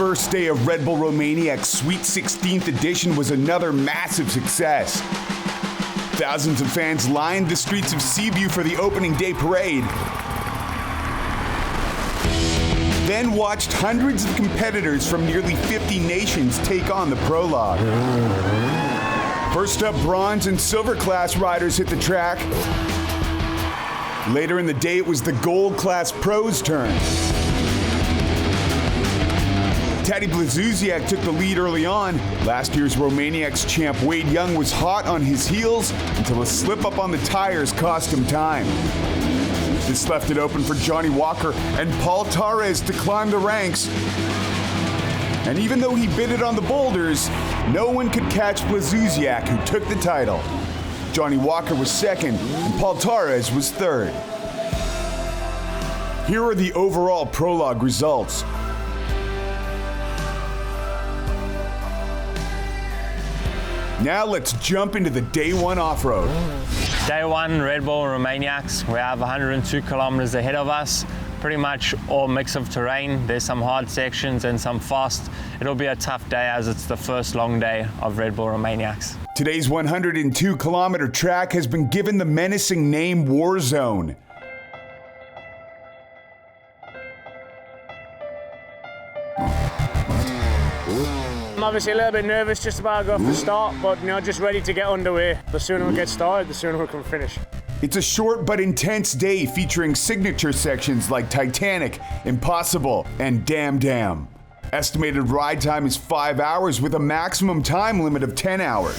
first day of Red Bull Romaniacs' Sweet 16th edition was another massive success. Thousands of fans lined the streets of Sibiu for the opening day parade, then watched hundreds of competitors from nearly 50 nations take on the Prologue. First up, bronze and silver class riders hit the track. Later in the day, it was the gold class pros' turn. Taddy Blazusiak took the lead early on. Last year's Romaniacs champ Wade Young was hot on his heels until a slip up on the tires cost him time. This left it open for Johnny Walker and Paul Torres to climb the ranks. And even though he bid it on the boulders, no one could catch Blazusiak, who took the title. Johnny Walker was second, and Paul Torres was third. Here are the overall Prologue results. Now let's jump into the day one off-road. Day one, Red Bull Romaniacs. We have 102 kilometers ahead of us. Pretty much all mix of terrain. There's some hard sections and some fast. It'll be a tough day as it's the first long day of Red Bull Romaniacs. Today's 102-kilometer track has been given the menacing name War Zone. I'm obviously a little bit nervous just about to go off the start, but just ready to get underway. The sooner we get started, the sooner we can finish. It's a short but intense day featuring signature sections like Titanic, Impossible, and Damn Damn. Estimated ride time is 5 hours with a maximum time limit of 10 hours.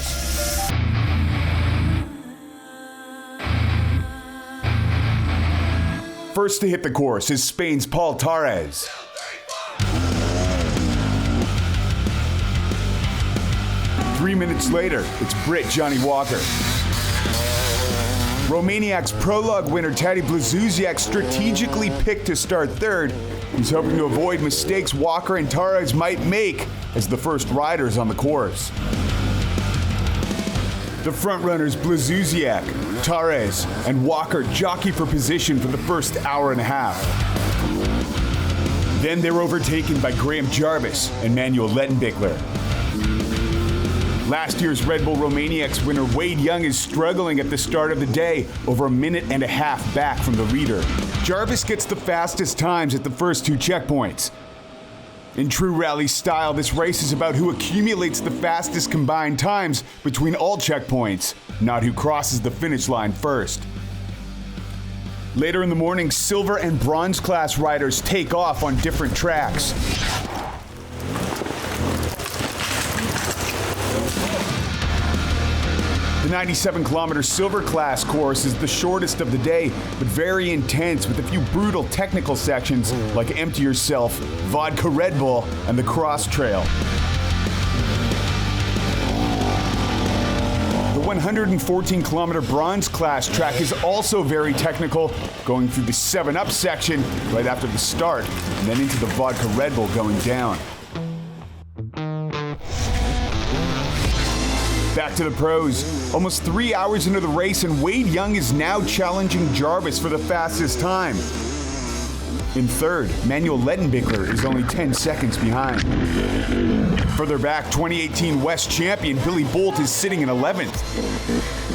First to hit the course is Spain's Paul Torres. Three minutes later, it's Brit Johnny Walker. Romaniac's Prologue winner Taddy Blazusiak strategically picked to start third. He's hoping to avoid mistakes Walker and Torres might make as the first riders on the course. The frontrunners Blazusiak, Torres, and Walker jockey for position for the first hour and a half. Then they're overtaken by Graham Jarvis and Manuel Lettenbichler. Last year's Red Bull Romaniacs winner Wade Young is struggling at the start of the day, over a minute and a half back from the leader. Jarvis gets the fastest times at the first two checkpoints. In true rally style, this race is about who accumulates the fastest combined times between all checkpoints, not who crosses the finish line first. Later in the morning, silver and bronze class riders take off on different tracks. The 97-kilometer silver class course is the shortest of the day, but very intense with a few brutal technical sections like Empty Yourself, Vodka Red Bull, and the Cross Trail. The 114-kilometer bronze class track is also very technical, going through the 7-Up section right after the start, and then into the Vodka Red Bull going down. Back to the pros. Almost 3 hours into the race, and Wade Young is now challenging Jarvis for the fastest time. In third, Manuel Lettenbichler is only 10 seconds behind. Further back, 2018 West champion Billy Bolt is sitting in 11th.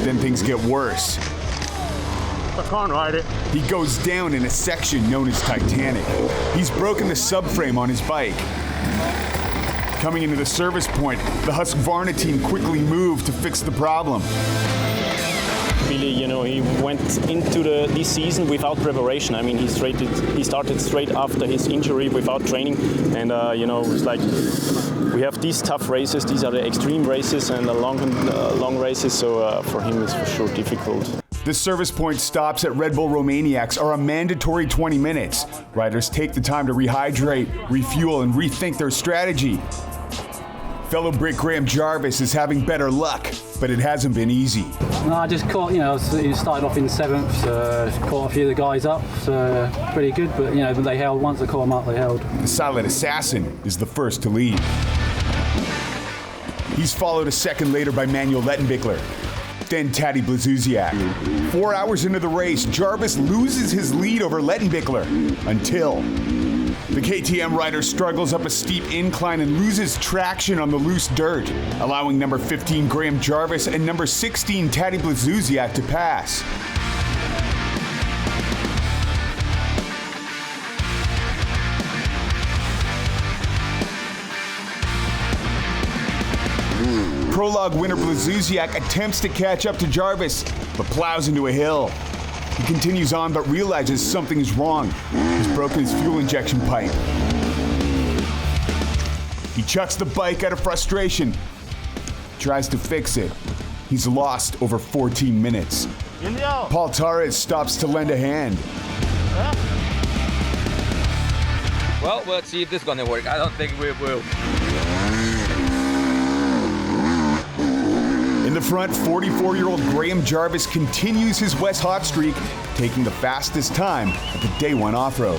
Then things get worse. I can't ride it. He goes down in a section known as Titanic. He's broken the subframe on his bike. Coming into the service point, the Husqvarna team quickly moved to fix the problem. Billy, he went into this season without preparation. I mean, he started straight after his injury without training, and it's like we have these tough races. These are the extreme races and the long races. So for him, it's for sure difficult. The service point stops at Red Bull Romaniacs are a mandatory 20 minutes. Riders take the time to rehydrate, refuel, and rethink their strategy. Fellow Brit Graham Jarvis is having better luck, but it hasn't been easy. No, I just caught, he started off in 7th, caught a few of the guys up, so pretty good, but they held, once I caught them up, they held. The Silent Assassin is the first to lead. He's followed a second later by Manuel Lettenbichler, then Taddy Blazusiak. 4 hours into the race, Jarvis loses his lead over Lettenbichler until The KTM rider struggles up a steep incline and loses traction on the loose dirt, allowing number 15 Graham Jarvis and number 16 Tadej Blazusiak to pass. Prologue winner Blazusiak attempts to catch up to Jarvis, but plows into a hill. He continues on but realizes something is wrong. He's broken his fuel injection pipe. He chucks the bike out of frustration, tries to fix it. He's lost over 14 minutes. Paul Torres stops to lend a hand. Well, we'll see if this is gonna work. I don't think we will. In the front, 44-year-old Graham Jarvis continues his West hot streak, taking the fastest time at the Day 1 Offroad.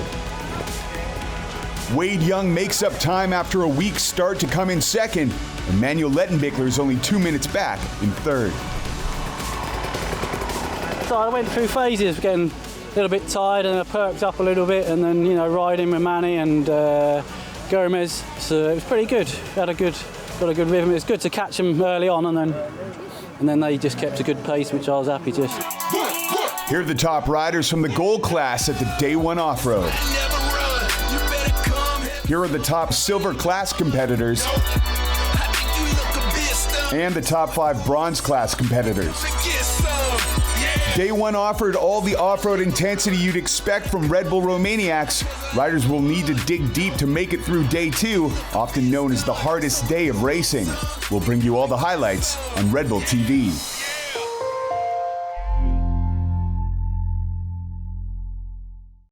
Wade Young makes up time after a weak start to come in second, and Manuel Lettenbichler is only 2 minutes back in third. So I went through phases, getting a little bit tired, and I perked up a little bit, and then riding with Manny and Gomez. So it was pretty good. Got a good rhythm. It was good to catch them early on, and then they just kept a good pace, which I was happy to. Here are the top riders from the gold class at the Day 1 Offroad. Here are the top silver class competitors and the top 5 bronze class competitors. Day 1 offered all the off-road intensity you'd expect from Red Bull Romaniacs. Riders will need to dig deep to make it through Day 2, often known as the hardest day of racing. We'll bring you all the highlights on Red Bull TV.